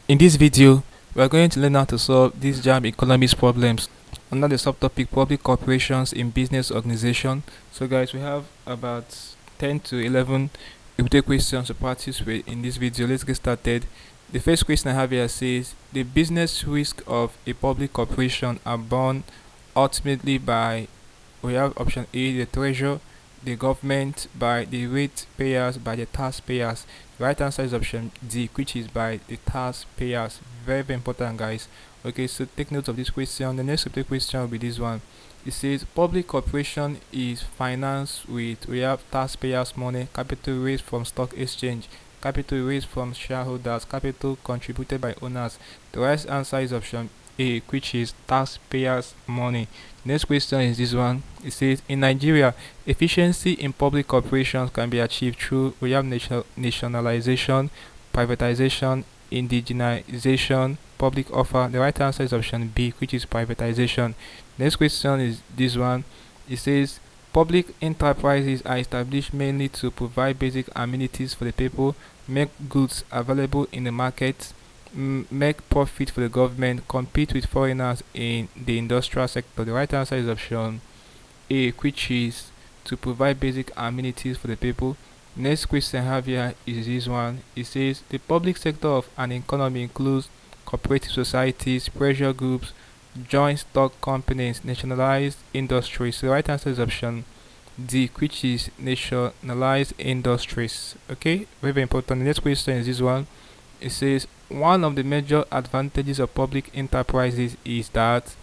In this video, we are going to learn how to solve these JAMB economics problems under the subtopic public corporations in business organization. So guys, we have about 10 to 11 repeated questions to practice with in this video. Let's get started. The first question I have here says, the business risk of a public corporation are borne ultimately by, we have option A, the treasurer, the government, by the ratepayers, by the taxpayers. The right answer is option D, which is by the taxpayers. Very, very important, guys. Okay, so take note of this question. The next question will be this one. It says public corporation is financed with, we have taxpayers money, capital raised from stock exchange, capital raised from shareholders, capital contributed by owners. The right answer is option A, which is taxpayers money. Next question is this one. It says in Nigeria, efficiency in public corporations can be achieved through, we have nationalization, privatization, indigenization, public offer. The right answer is option B, which is privatization. Next question is this one. It says public enterprises are established mainly to provide basic amenities for the people, make goods available in the market, make profit for the government, compete with foreigners in the industrial sector. The right answer is option A, which is to provide basic amenities for the people. Next question I have here is this one. It says the public sector of an economy includes cooperative societies, pressure groups, joint stock companies, nationalized industries. The right answer is option D, which is nationalized industries. Okay, very, very important. The next question is this one. It says one of the major advantages of public enterprises is that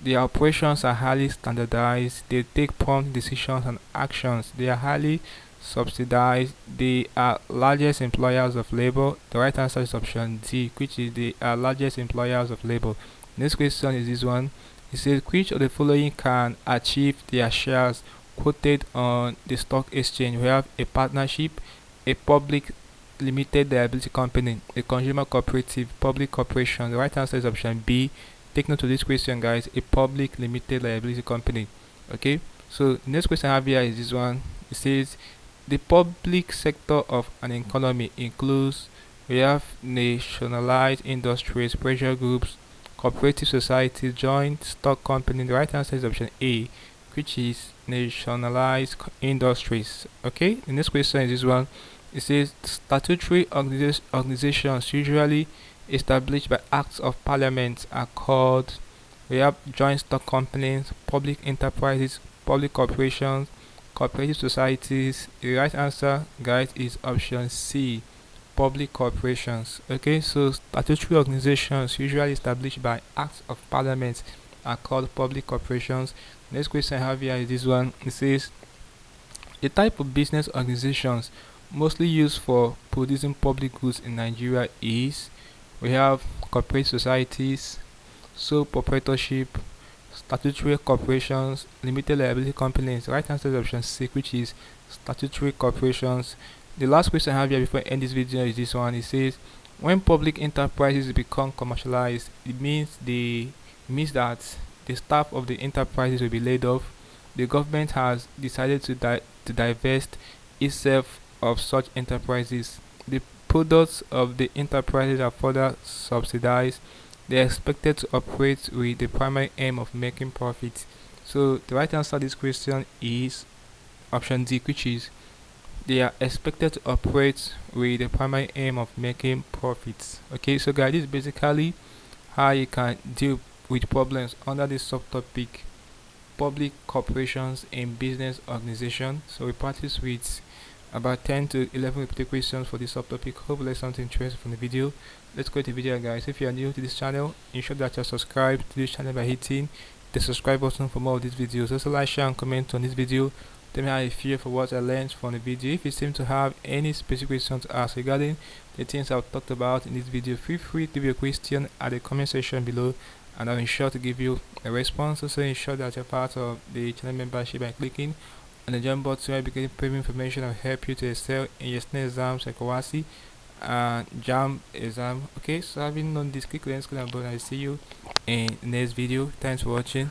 their operations are highly standardized, they take prompt decisions and actions, they are highly subsidized, they are largest employers of labor. The right answer is option D, which is they are largest employers of labor. Next question is this one. It says which of the following can achieve their shares quoted on the stock exchange? We have a partnership, a public limited liability company, a consumer cooperative, public corporation. The right answer is option B. Take note of this question, guys. A public limited liability company. Okay, so next question I have here is this one. It says the public sector of an economy includes, we have nationalized industries, pressure groups, cooperative societies, joint stock company. The right answer is option A, which is nationalized industries. Okay, the next question is this one. It says statutory organizations usually established by acts of parliament are called, we have joint stock companies, public enterprises, public corporations, cooperative societies. The right answer, guys, is option C, public corporations. Okay, so statutory organizations usually established by acts of parliament are called public corporations. Next question I have here is this one. It says the type of business organizations mostly used for producing public goods in Nigeria is, we have corporate societies, sole proprietorship, statutory corporations, limited liability companies. The right answer is option C, which is statutory corporations. The last question I have here before I end this video is this one. It says when public enterprises become commercialized, it means that the staff of the enterprises will be laid off. The government has decided to divest itself of such enterprises. The products of the enterprises are further subsidized. They are expected to operate with the primary aim of making profits. So the right answer to this question is option D, which is they are expected to operate with the primary aim of making profits. Okay, so guys, this is basically how you can deal with problems under this subtopic public corporations in business organization. So we practice with about 10 to 11 repeated questions for this subtopic. Hope you learned something interesting from the video. Let's go to the video, guys. If you are new to this channel, ensure that you're subscribed to this channel by hitting the subscribe button for more of these videos. Also like, share and comment on this video. Tell me how you feel for what I learned from the video. If you seem to have any specific questions to ask regarding the things I've talked about in this video, feel free to leave your question at the comment section below and I'll ensure to give you a response. Also ensure that you're part of the channel membership by clicking on the JAMB button, where you get premium information that will help you to excel in your SNE exams like OASI and JAMB exam. Okay, so having known this, click the next button. I'll see you in the next video. Thanks for watching.